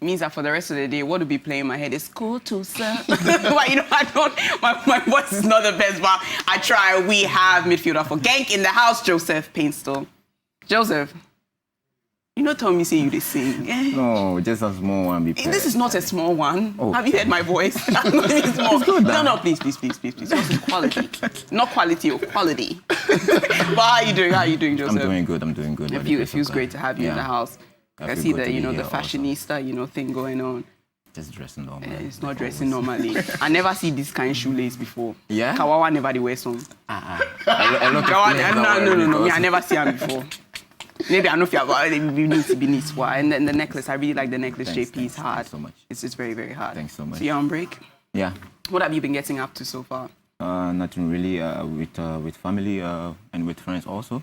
means that for the rest of the day, what will be playing in my head is cool to sir. But you know, I don't. My voice is not the best, but I try. We have midfielder for Genk in the house, Joseph Paintsil. Joseph, you know, tell me say you they sing. No, just a small one. This is not a small one. Oh. Have you heard my voice? It's small. No, please. Yours is quality, not quality or quality. But how are you doing? Joseph? I'm doing good. It feels great to have you in the house. I see the, the fashionista, also. thing going on. Just dressing normally. It's not dressing normally. I never see this kind of shoelace before. Yeah? Kawawa never wear some. No. Me, I never see them before. Maybe I know if you have beneath. And then the necklace, I really like the necklace. JP is hard. Thanks so much. It's just very, very hard. Thanks so much. So you're on break? Yeah. What have you been getting up to so far? Nothing really. With family and with friends also.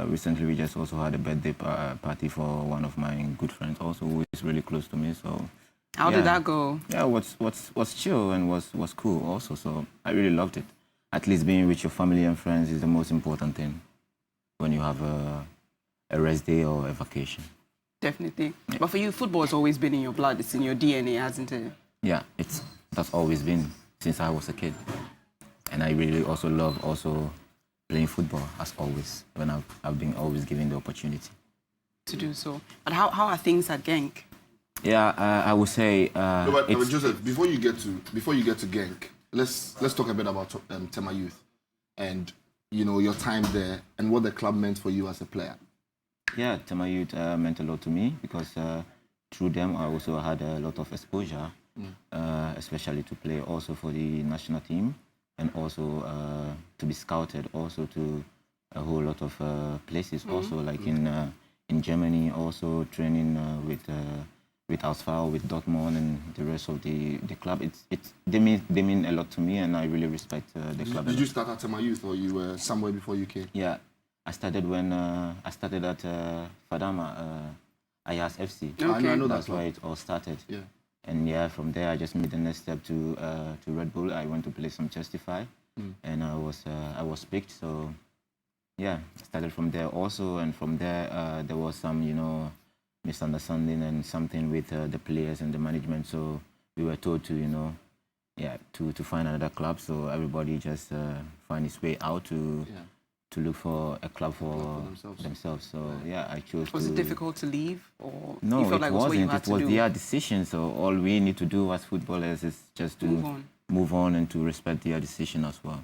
Recently, we just also had a birthday party for one of my good friends also, who is really close to me. So, how did that go? Yeah, was chill and was cool also. So I really loved it. At least being with your family and friends is the most important thing when you have a rest day or a vacation. Definitely. Yeah. But for you, football has always been in your blood. It's in your DNA, hasn't it? Yeah, that's always been since I was a kid, and I really also love playing football as always, when I've been always given the opportunity to do so. But how are things at Genk? Yeah, I would say. But Joseph, before you get to Genk, let's talk a bit about Tema Youth, and your time there and what the club meant for you as a player. Yeah, Tema Youth meant a lot to me because through them I also had a lot of exposure, especially to play also for the national team. And also to be scouted also to a whole lot of places also, like in Germany, also training with Ausfall, with Dortmund and the rest of the club. They mean a lot to me, and I really respect the club. Did you start at Tema Youth, or you were somewhere before you came? Yeah, I started at Fadama, Ayas FC. Okay. I know that's why it all started. Yeah. And yeah, from there I just made the next step to Red Bull. I went to play some Justify, and I was picked. So yeah, I started from there also, and from there there was some misunderstanding and something with the players and the management. So we were told to to find another club. So everybody just find its way out to look for a club for themselves. So yeah, I chose. Was it difficult to leave, or no? You felt like it wasn't. It was their decision. So all we need to do as footballers is just to move on and to respect their decision as well.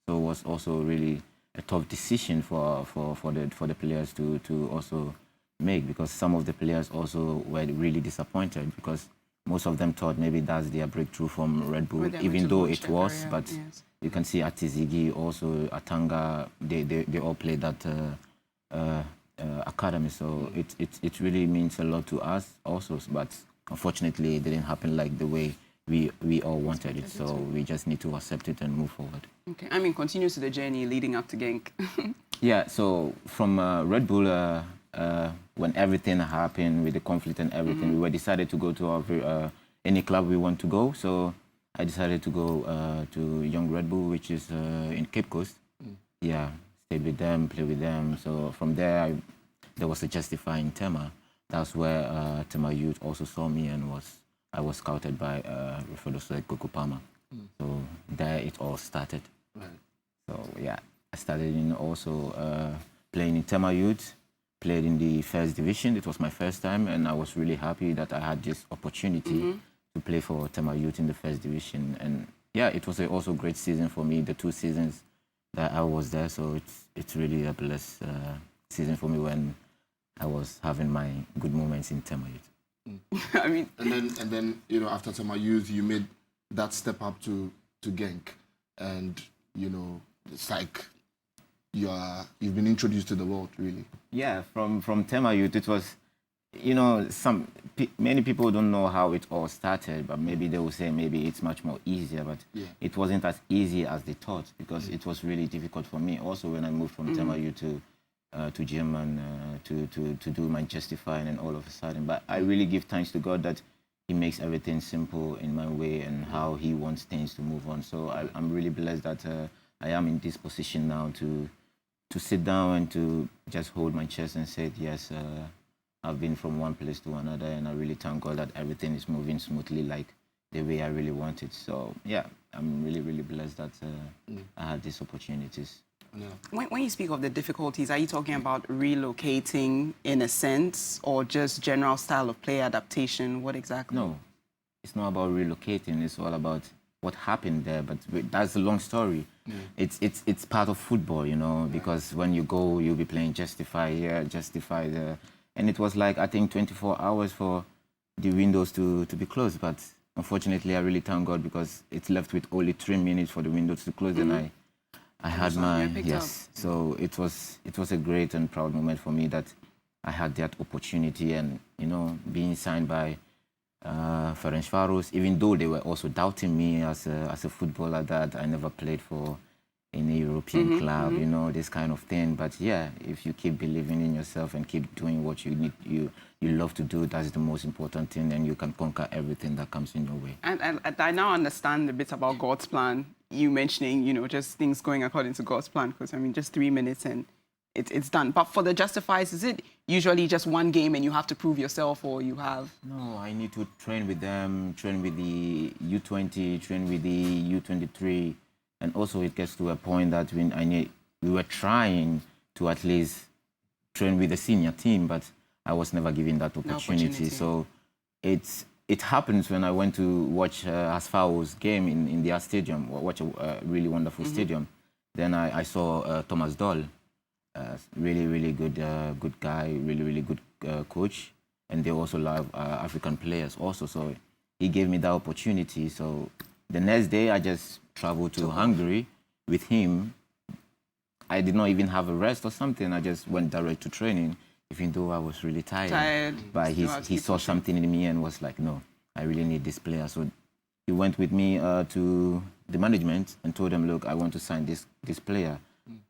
So it was also really a tough decision for the players to also make, because some of the players also were really disappointed because most of them thought maybe that's their breakthrough from Red Bull, even though it was. Career, but yes. You can see Atizigi, also Atanga, they all played that academy. So it really means a lot to us also. But unfortunately, it didn't happen like the way we all wanted it. So we just need to accept it and move forward. Okay, continue to the journey leading up to Genk. Yeah, so from Red Bull, when everything happened with the conflict and everything, we were decided to go to any club we want to go. So I decided to go to Young Red Bull, which is in Cape Coast. Yeah, stayed with them, played with them. So from there, there was a Justify in Tema. That's where Tema Youth also saw me, and I was scouted by Rufodosoi Kokopama. So there it all started. Right. So yeah, I started in also playing in Tema Youth. Played in the first division. It was my first time, and I was really happy that I had this opportunity to play for Tema Youth in the first division. And yeah, it was also a great season for me, the 2 seasons that I was there. So it's really a blessed season for me when I was having my good moments in Tema Youth. And then after Tema Youth, you made that step up to Genk, and it's like you've been introduced to the world, really. Yeah, from Tema Youth, it was, many people don't know how it all started, but maybe they will say maybe it's much more easier, but it wasn't as easy as they thought, because it was really difficult for me. Also, when I moved from Tema Youth to German to do my Justifying and all of a sudden, but I really give thanks to God that He makes everything simple in my way and how He wants things to move on. So I'm really blessed that I am in this position now to sit down and to just hold my chest and say, yes, I've been from one place to another, and I really thank God that everything is moving smoothly like the way I really want it. So yeah, I'm really, really blessed that I had these opportunities. Yeah. When you speak of the difficulties, are you talking about relocating in a sense, or just general style of play adaptation? What exactly? No, it's not about relocating. It's all about what happened there. But that's a long story. It's part of football, you know, because when you go, you'll be playing Justify here, Justify there. And it was like, I think, 24 hours for the windows to be closed. But unfortunately, I really thank God because it's left with only 3 minutes for the windows to close. And I had my, yes. So it was a great and proud moment for me that I had that opportunity, and, you know, being signed by Ferencváros, even though they were also doubting me as a footballer, that I never played for any European club, you know, this kind of thing. But yeah, if you keep believing in yourself and keep doing what you love to do, that's the most important thing, and you can conquer everything that comes in your way. And I now understand a bit about God's plan. You mentioning, you know, just things going according to God's plan, because I mean, just 3 minutes and it's done. But for the Justifies, is it usually just one game and you have to prove yourself, or you have? No, I need to train with them, train with the U20, train with the U23. And also it gets to a point that we were trying to at least train with the senior team, but I was never given that opportunity. So it happens when I went to watch Asfao's game in their stadium, watch a really wonderful stadium. Then I saw Thomas Doll, really, really good guy, really, really good coach. And they also love African players also. So he gave me that opportunity. So the next day, I just traveled to Hungary with him. I did not even have a rest or something. I just went direct to training, even though I was really tired. But he saw something in me and was like, no, I really need this player. So he went with me to the management and told them, look, I want to sign this player.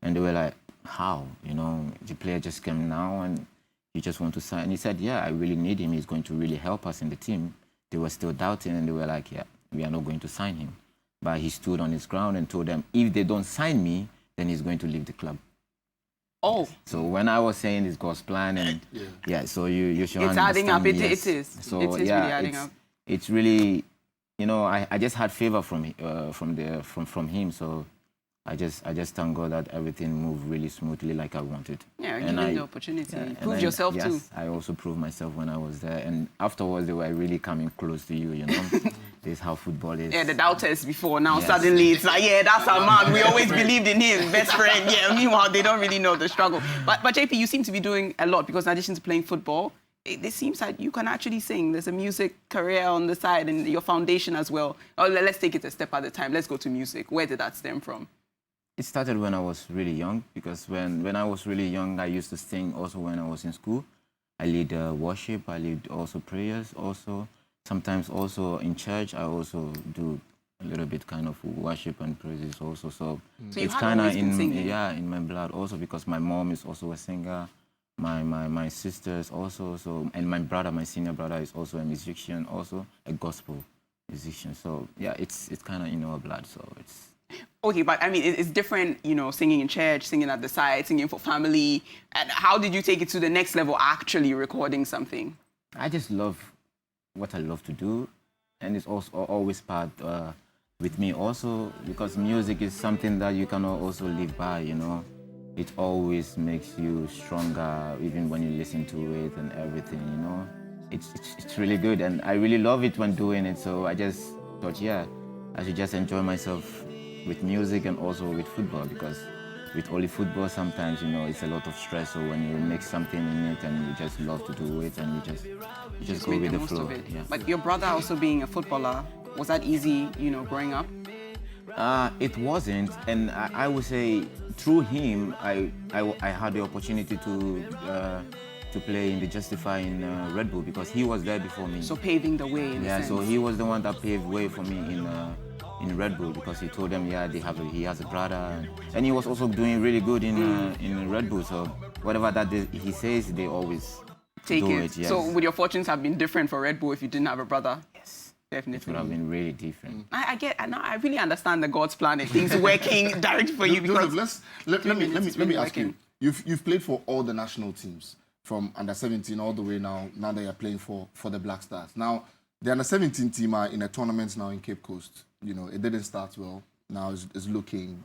And they were like, how? You know, the player just came now and you just want to sign. And he said, yeah, I really need him. He's going to really help us in the team. They were still doubting, and they were like, yeah, we are not going to sign him. But he stood on his ground and told them, if they don't sign me, then he's going to leave the club. Oh. So when I was saying it's God's plan, and so you should it's understand. Adding up. Yes. It is. So it is really adding up. It's really, you know, I just had favor from him. So I just thank God that everything moved really smoothly like I wanted. Yeah, given the opportunity. Prove yourself too. Yes, I also proved myself when I was there. And afterwards, they were really coming close to you, you know. This is how football is. Yeah, the doubters before. Now suddenly it's like, yeah, that's our man. We always believed in him, best friend. Yeah, meanwhile, they don't really know the struggle. But JP, you seem to be doing a lot, because in addition to playing football, it seems like you can actually sing. There's a music career on the side and your foundation as well. Oh, let's take it a step at a time. Let's go to music. Where did that stem from? It started when I was really young, because when I was really young, I used to sing also when I was in school. I lead worship, I lead also prayers also. Sometimes also in church, I also do a little bit kind of worship and praises also. So it's kind of in my blood also, because my mom is also a singer. My sisters also, so, and my brother, my senior brother, is also a musician, also a gospel musician. So yeah, it's kind of in our blood. So it's. Okay, but I mean, it's different, you know, singing in church, singing at the side, singing for family. And how did you take it to the next level, actually recording something? I just love what I love to do. And it's also always part with me also, because music is something that you cannot also live by, you know. It always makes you stronger, even when you listen to it and everything, you know. It's really good, and I really love it when doing it. So I just thought, yeah, I should just enjoy myself with music and also with football, because with only football sometimes, you know, it's a lot of stress. So when you make something in it and you just love to do it and you just go with the flow. Yeah. But your brother also being a footballer, was that easy, you know, growing up? It wasn't, and I would say through him, I had the opportunity to play in the Justify in Red Bull, because he was there before me. So paving the way. In a sense. So he was the one that paved way for me in Red Bull, because he told them, yeah, he has a brother, and he was also doing really good in Red Bull. So whatever that he says, they always take do it. Yes. So would your fortunes have been different for Red Bull if you didn't have a brother? Yes. Definitely. It would have been really different. I really understand the God's plan and things working direct for you. Joseph, let me ask you. You've played for all the national teams. from under 17 all the way now that you're playing for the Black Stars. Now, the under 17 team are in a tournament now in Cape Coast. You know, it didn't start well. Now it's looking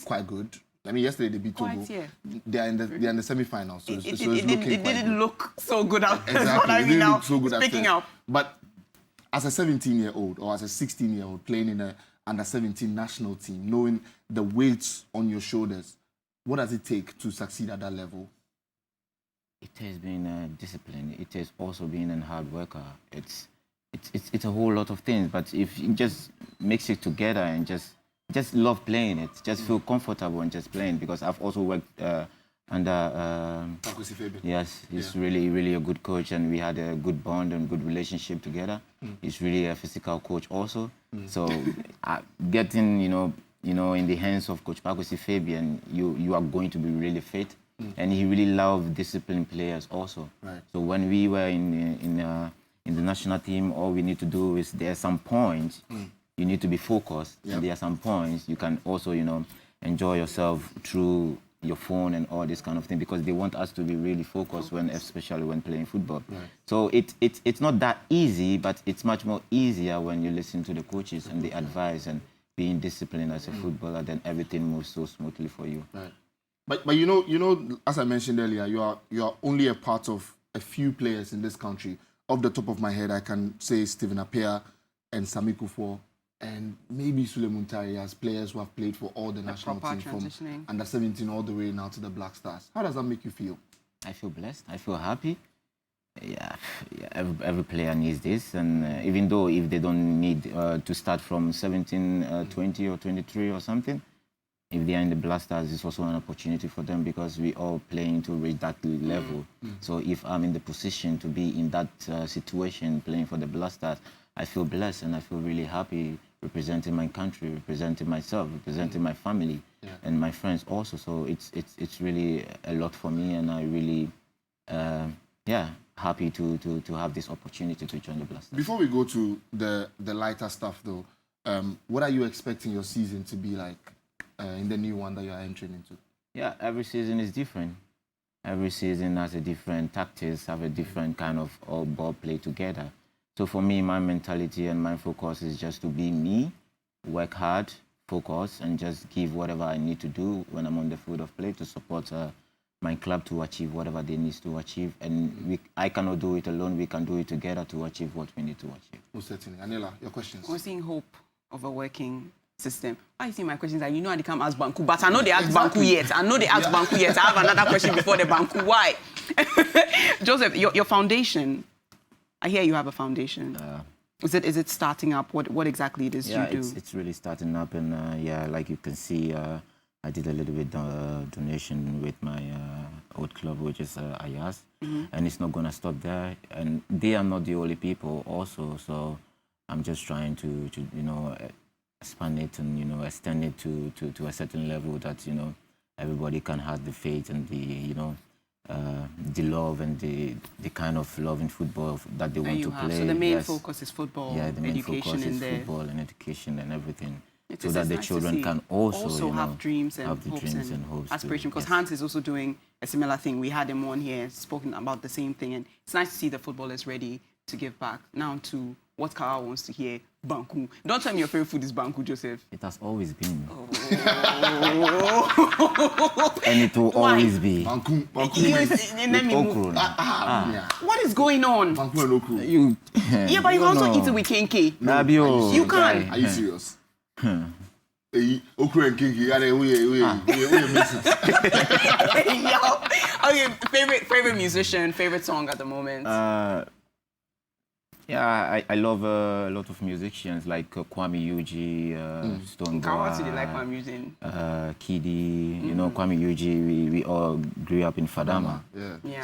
quite good. I mean, yesterday they beat Togo. Yeah. They're in the semi-finals, so it's it looking quite didn't good. look so good out. Exactly, I it mean, didn't now look so good at picking first. up. But as a 17-year-old or as a 16-year-old playing in a under 17 national team, knowing the weights on your shoulders, what does it take to succeed at that level? It has been discipline. It has also been a hard worker. It's a whole lot of things. But if you just mix it together and just love playing it, just feel comfortable and just playing. Because I've also worked under. Yes, he's really a good coach, and we had a good bond and good relationship together. He's really a physical coach also. So getting in the hands of Coach Pakwesi Fabian, you are going to be really fit. And he really loved disciplined players also. Right. So when we were in the national team, all we need to do is there are some points you need to be focused, and there are some points you can also enjoy yourself through your phone and all this kind of thing, because they want us to be really focused especially when playing football. Right. So it's not that easy, but it's much more easier when you listen to the coaches and the advice and being disciplined as a footballer. Then everything moves so smoothly for you. Right. But you know, as I mentioned earlier, you are only a part of a few players in this country. Off the top of my head, I can say Stephen Appiah and Sami Kufuor and maybe Sule Muntari as players who have played for all the national teams from under 17 all the way now to the Black Stars. How does that make you feel? I feel blessed. I feel happy. Yeah, every player needs this, and even though if they don't need to start from 17, 20 or 23 or something, if they are in the Black Stars, it's also an opportunity for them, because we all playing to reach that level. So if I'm in the position to be in that situation playing for the Black Stars, I feel blessed and I feel really happy representing my country, representing myself, representing my family and my friends also. So it's really a lot for me, and I really happy to have this opportunity to join the Black Stars. Before we go to the lighter stuff though, what are you expecting your season to be like in the new one that you are entering into? Yeah, every season is different. Every season has a different tactics, have a different kind of all ball play together. So for me, my mentality and my focus is just to be me, work hard, focus, and just give whatever I need to do when I'm on the field of play to support my club to achieve whatever they need to achieve. And I cannot do it alone. We can do it together to achieve what we need to achieve. Most certainly. Anila, your questions? We're seeing hope of a working system. Why you see my questions are, I come ask Banku, but I know they ask Banku yet. I know they ask Banku yet. I have another question before the Banku. Why? Joseph, your foundation, I hear you have a foundation. Is it starting up? What exactly it is you do? It's really starting up, and like you can see, I did a little bit donation with my old club, which is Ayas, and it's not gonna stop there. And they are not the only people also, so I'm just trying to expand it and extend it to a certain level that everybody can have the faith and the love and the kind of love in football that they want to play. So the main focus is football. Yeah, the main focus is football and education and everything, so that the children can also have dreams and hopes and aspirations. Because Hans is also doing a similar thing. We had him on here spoken about the same thing, and it's nice to see the footballers ready to give back. Now to what Kawa wants to hear, Banku. Don't tell me your favorite food is Banku, Joseph. It has always been. And it will always be. Banku. Let me move. What is going on? Banku and okro. Yeah, but you can also eat it with kenke. No, you can. Are you serious? Okro and kenke. Okay, favorite musician, favorite song at the moment? Yeah, I love a lot of musicians like Kwame Yuji, Stone Boy, like Kwame Yuji. Kidi, Kwame Yuji. We all grew up in Fadama.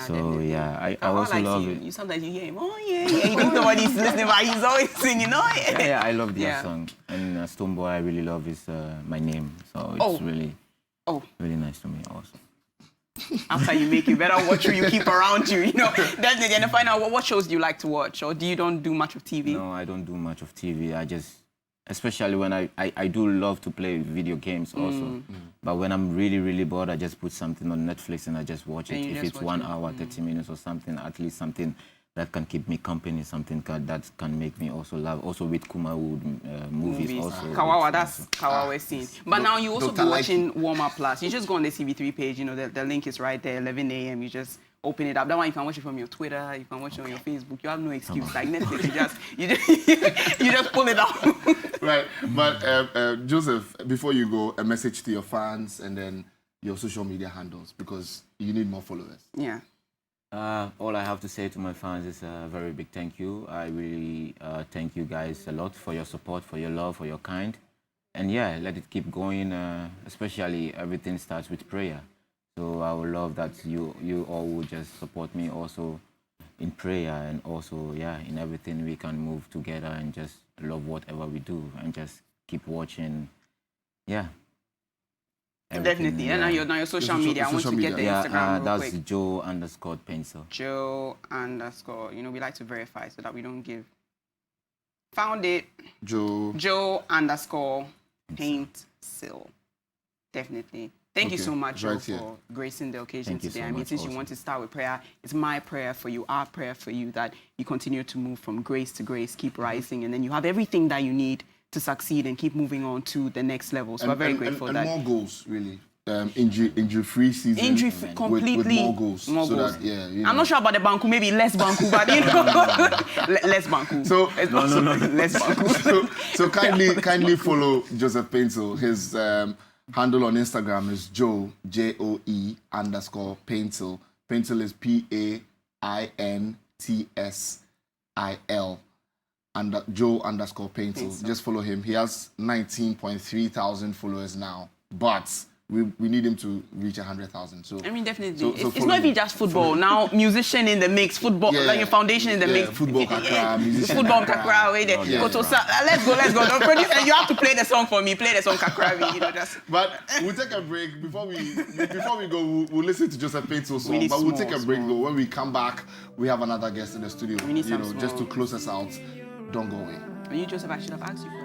So I also love it. Sometimes you hear him, you think nobody's listening, but he's always singing, Yeah, I love their song. And Stone Boy, I really love is my name. So it's really nice to me also. After you make it, better watch who you keep around you. Then find out what shows do you like to watch, or you don't do much of TV? No, I don't do much of TV. I just especially when I do love to play video games also. But when I'm really, really bored, I just put something on Netflix and I just watch it. And you If just it's watch 1 hour, 30 minutes or something, at least something that can keep me company, something that can make me also laugh. Also with Kumawood movies also. Kawawa, that's Kawawa scene. But now you also be Dr. watching Warm Up Plus. You just go on the CV3 page, you know, the link is right there, 11 a.m. You just open it up. That one you can watch it from your Twitter, you can watch it on your Facebook. You have no excuse. Like Netflix, you just pull it up. Right, but Joseph, before you go, a message to your fans and then your social media handles because you need more followers. Yeah. All I have to say to my fans is a very big thank you. I really thank you guys a lot for your support, for your love, for your kind. And yeah, let it keep going, especially everything starts with prayer. So I would love that you all would just support me also in prayer and also, yeah, in everything we can move together and just love whatever we do and just keep watching. Yeah. Definitely. And now your social media. I want to get the Instagram real that's quick. Joe_Paintsil. Joe_, we like to verify so that we don't give. Found it. Joe_Paintsil. Definitely. Thank you so much, Joe, for gracing the occasion today. I mean, since you want to start with prayer, it's my prayer for you, our prayer for you, that you continue to move from grace to grace, keep rising, and then you have everything that you need to succeed and keep moving on to the next level. So we're very grateful and that more goals, really. Injury-free season. Injury-free, completely. With more goals. More so goals. That, yeah, I'm not sure about the Banku, maybe less Banku, but you know, less Banku. So less Banku. So kindly follow Joseph Paintsil. His handle on Instagram is Joe Joe_Paintsil. Paintsil is PAINTSIL. And Joe_Paintsil. Just follow him. He has 19.3 thousand followers now, but we need him to reach 100,000. So I mean, definitely, so it's not even just football. Now, musician in the mix, football, like your foundation in the mix. Football kakra, musician. Football kakra, wait there. Let's go. Don't produce, and you have to play the song for me. Play the song kakra, you know, just. But we'll take a break before we go. We'll listen to Joseph Paintsil's song. But we'll take a break though. When we come back, we have another guest in the studio. We need some just to close us out. Don't go away. You, Joseph, I should have asked you for it.